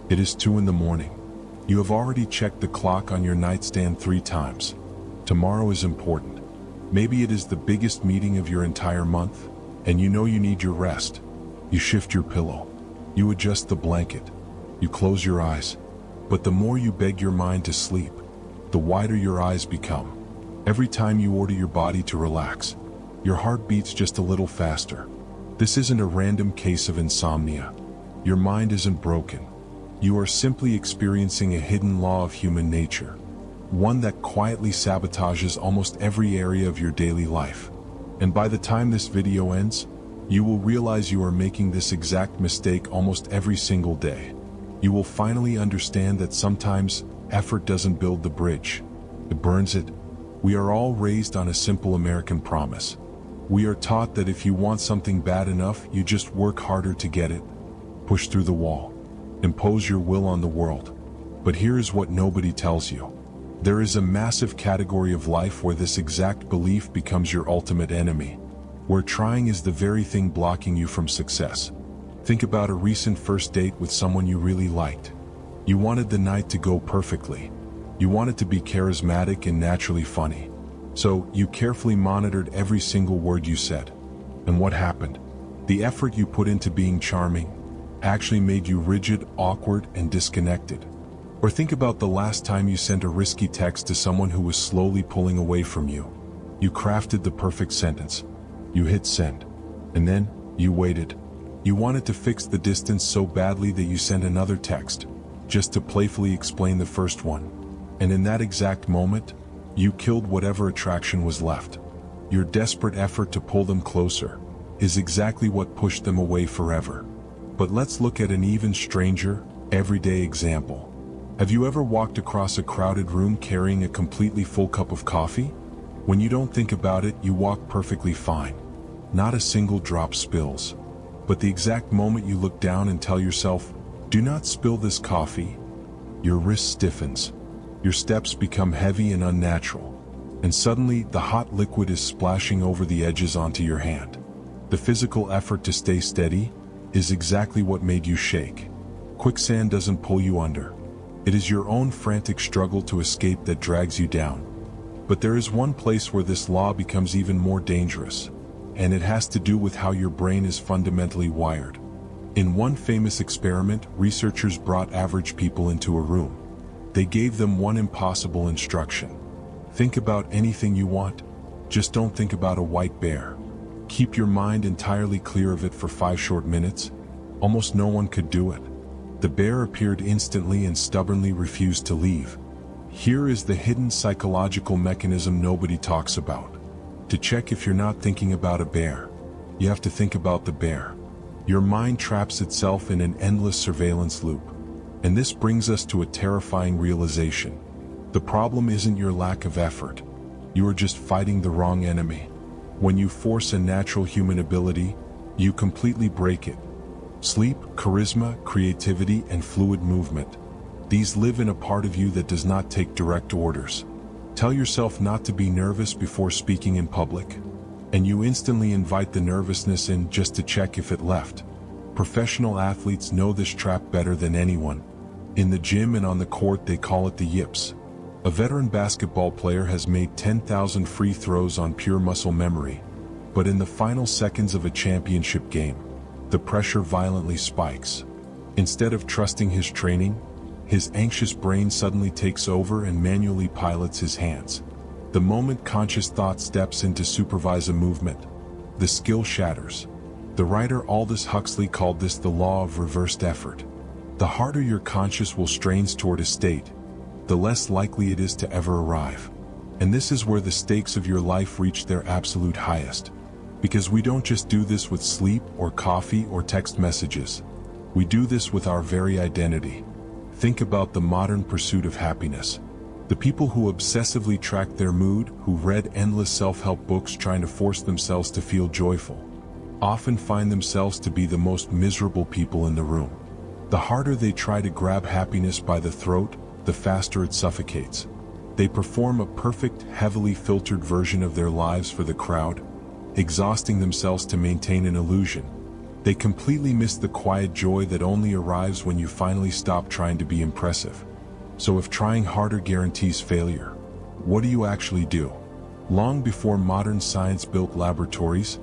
It is 2 in the morning. You have already checked the clock on your nightstand 3 times. Tomorrow is important. Maybe it is the biggest meeting of your entire month, and you know you need your rest. You shift your pillow. You adjust the blanket. You close your eyes. But the more you beg your mind to sleep, the wider your eyes become. Every time you order your body to relax, your heart beats just a little faster. This isn't a random case of insomnia. Your mind isn't broken. You are simply experiencing a hidden law of human nature, one that quietly sabotages almost every area of your daily life. And by the time this video ends, you will realize you are making this exact mistake almost every single day. You will finally understand that sometimes effort doesn't build the bridge, it burns it. We are all raised on a simple American promise. We are taught that if you want something bad enough, you just work harder to get it. Push through the wall. Impose your will on the world. But here is what nobody tells you. There is a massive category of life where this exact belief becomes your ultimate enemy, where trying is the very thing blocking you from success. Think about a recent first date with someone you really liked. You wanted the night to go perfectly. You wanted to be charismatic and naturally funny. So you carefully monitored every single word you said. And what happened? The effort you put into being charming actually made you rigid, awkward, and disconnected. Or think about the last time you sent a risky text to someone who was slowly pulling away from you. You crafted the perfect sentence. You hit send. And then, you waited. You wanted to fix the distance so badly that you sent another text, just to playfully explain the first one. And in that exact moment, you killed whatever attraction was left. Your desperate effort to pull them closer is exactly what pushed them away forever. But let's look at an even stranger, everyday example. Have you ever walked across a crowded room carrying a completely full cup of coffee? When you don't think about it, you walk perfectly fine. Not a single drop spills. But the exact moment you look down and tell yourself, "Do not spill this coffee," your wrist stiffens. Your steps become heavy and unnatural. And suddenly, the hot liquid is splashing over the edges onto your hand. The physical effort to stay steady is exactly what made you shake. Quicksand doesn't pull you under. It is your own frantic struggle to escape that drags you down. But there is one place where this law becomes even more dangerous, and it has to do with how your brain is fundamentally wired. In one famous experiment, researchers brought average people into a room. They gave them one impossible instruction. Think about anything you want. Just don't think about a white bear. Keep your mind entirely clear of it for 5 short minutes. Almost no one could do it. The bear appeared instantly and stubbornly refused to leave. Here is the hidden psychological mechanism nobody talks about. To check if you're not thinking about a bear, you have to think about the bear. Your mind traps itself in an endless surveillance loop. And this brings us to a terrifying realization. The problem isn't your lack of effort. You are just fighting the wrong enemy. When you force a natural human ability, you completely break it. Sleep, charisma, creativity, and fluid movement. These live in a part of you that does not take direct orders. Tell yourself not to be nervous before speaking in public, and you instantly invite the nervousness in just to check if it left. Professional athletes know this trap better than anyone. In the gym and on the court, they call it the yips. A veteran basketball player has made 10,000 free throws on pure muscle memory, but in the final seconds of a championship game, the pressure violently spikes. Instead of trusting his training, his anxious brain suddenly takes over and manually pilots his hands. The moment conscious thought steps in to supervise a movement, the skill shatters. The writer Aldous Huxley called this the law of reversed effort. The harder your conscious will strains toward a state, the less likely it is to ever arrive. And this is where the stakes of your life reach their absolute highest. Because we don't just do this with sleep or coffee or text messages. We do this with our very identity. Think about the modern pursuit of happiness. The people who obsessively track their mood, who read endless self-help books trying to force themselves to feel joyful, often find themselves to be the most miserable people in the room. The harder they try to grab happiness by the throat, the faster it suffocates. They perform a perfect, heavily filtered version of their lives for the crowd, exhausting themselves to maintain an illusion. They completely miss the quiet joy that only arrives when you finally stop trying to be impressive. So if trying harder guarantees failure, what do you actually do? Long before modern science built laboratories,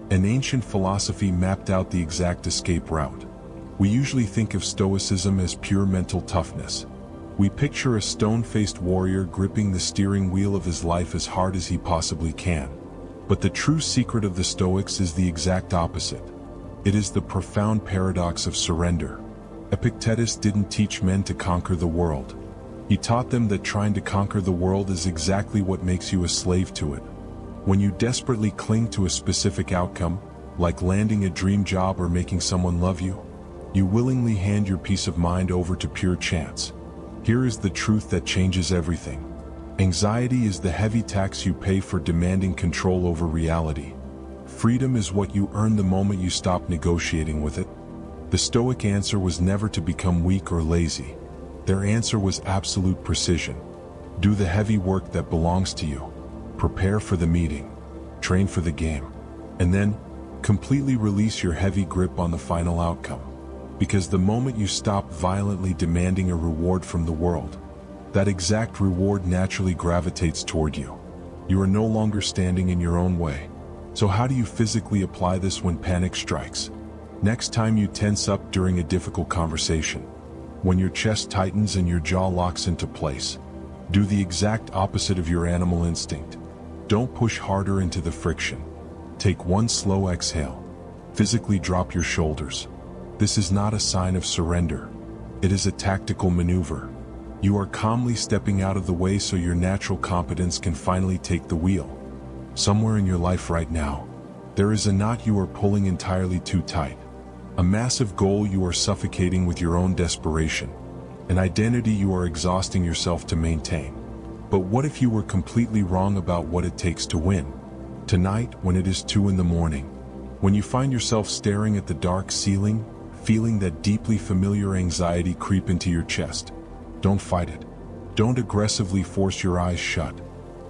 an ancient philosophy mapped out the exact escape route. We usually think of Stoicism as pure mental toughness. We picture a stone-faced warrior gripping the steering wheel of his life as hard as he possibly can. But the true secret of the Stoics is the exact opposite. It is the profound paradox of surrender. Epictetus didn't teach men to conquer the world. He taught them that trying to conquer the world is exactly what makes you a slave to it. When you desperately cling to a specific outcome, like landing a dream job or making someone love you, you willingly hand your peace of mind over to pure chance. Here is the truth that changes everything. Anxiety is the heavy tax you pay for demanding control over reality. Freedom is what you earn the moment you stop negotiating with it. The Stoic answer was never to become weak or lazy. Their answer was absolute precision. Do the heavy work that belongs to you. Prepare for the meeting. Train for the game. And then, completely release your heavy grip on the final outcome. Because the moment you stop violently demanding a reward from the world, that exact reward naturally gravitates toward you. You are no longer standing in your own way. So how do you physically apply this when panic strikes? Next time you tense up during a difficult conversation, when your chest tightens and your jaw locks into place, do the exact opposite of your animal instinct. Don't push harder into the friction. Take one slow exhale. Physically drop your shoulders. This is not a sign of surrender. It is a tactical maneuver. You are calmly stepping out of the way so your natural competence can finally take the wheel. Somewhere in your life right now, there is a knot you are pulling entirely too tight. A massive goal you are suffocating with your own desperation. An identity you are exhausting yourself to maintain. But what if you were completely wrong about what it takes to win? Tonight, when it is 2 a.m, when you find yourself staring at the dark ceiling, feeling that deeply familiar anxiety creep into your chest, don't fight it. Don't aggressively force your eyes shut.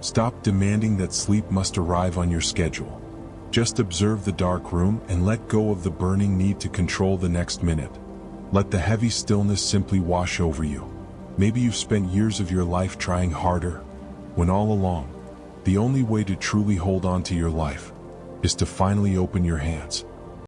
Stop demanding that sleep must arrive on your schedule. Just observe the dark room and let go of the burning need to control the next minute. Let the heavy stillness simply wash over you. Maybe you've spent years of your life trying harder, when all along, the only way to truly hold on to your life is to finally open your hands.